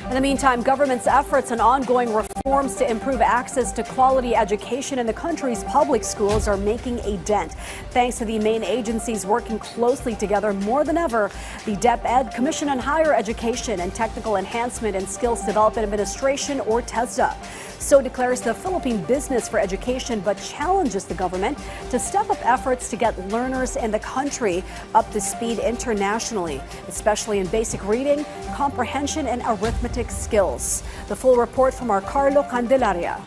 In the meantime, government's efforts and ongoing reforms to improve access to quality education in the country's public schools are making a dent. Thanks to the main agencies working closely together more than ever, the DepEd, Commission on Higher Education and Technical Enhancement and Skills Development Administration, or TESDA, so declares the Philippine Business for Education, but challenges the government to step up efforts to get learners in the country up to speed internationally, especially in basic reading, comprehension, and arithmetic skills. The full report from our Carlo Candelaria.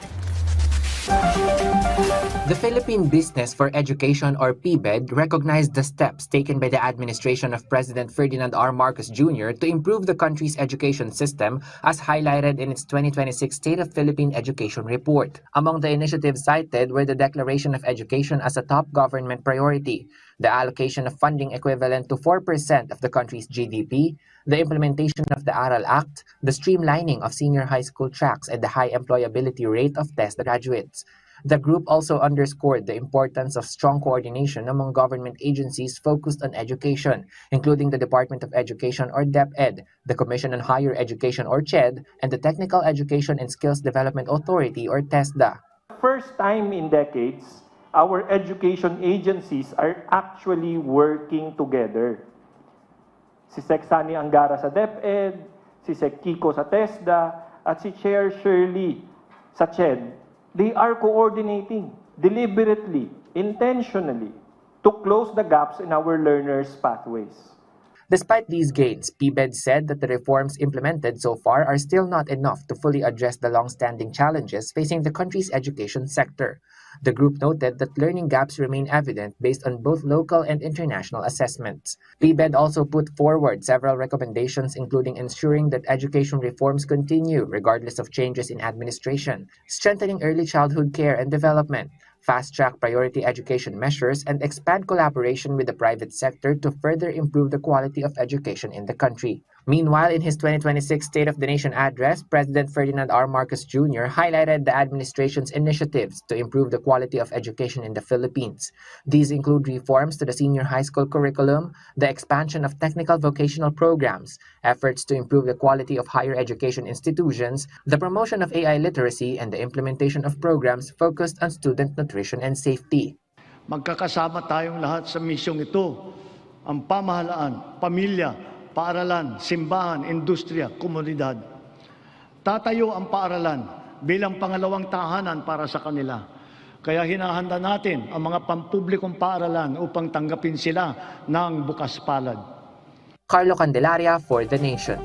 The Philippine Business for Education, or PBED, recognized the steps taken by the administration of President Ferdinand R. Marcos Jr. to improve the country's education system, as highlighted in its 2026 State of Philippine Education Report. Among the initiatives cited were the declaration of education as a top government priority, the allocation of funding equivalent to 4% of the country's GDP, the implementation of the ARAL Act, the streamlining of senior high school tracks, and the high employability rate of TESDA graduates. The group also underscored the importance of strong coordination among government agencies focused on education, including the Department of Education, or DepEd, the Commission on Higher Education, or CHED, and the Technical Education and Skills Development Authority, or TESDA. First time in decades, our education agencies are actually working together. Si Sec Sani Angara sa DepEd, si Sec Kiko sa TESDA, at si Chair Shirley sa CHED. They are coordinating deliberately, intentionally, to close the gaps in our learners' pathways. Despite these gains, PBED said that the reforms implemented so far are still not enough to fully address the long-standing challenges facing the country's education sector. The group noted that learning gaps remain evident based on both local and international assessments. PBED also put forward several recommendations, including ensuring that education reforms continue regardless of changes in administration, strengthening early childhood care and development, fast-track priority education measures, and expand collaboration with the private sector to further improve the quality of education in the country. Meanwhile, in his 2026 State of the Nation address, President Ferdinand R. Marcos Jr. highlighted the administration's initiatives to improve the quality of education in the Philippines. These include reforms to the senior high school curriculum, the expansion of technical vocational programs, efforts to improve the quality of higher education institutions, the promotion of AI literacy, and the implementation of programs focused on student nutrition and safety. Magkakasama tayong lahat sa misyong ito, ang pamahalaan, pamilya, paaralan, simbahan, industriya, komunidad. Tatayo ang paaralan bilang pangalawang tahanan para sa kanila. Kaya hinahanda natin ang mga pampublikong paaralan upang tanggapin sila ng bukas palad. Carlo Candelaria for The Nation.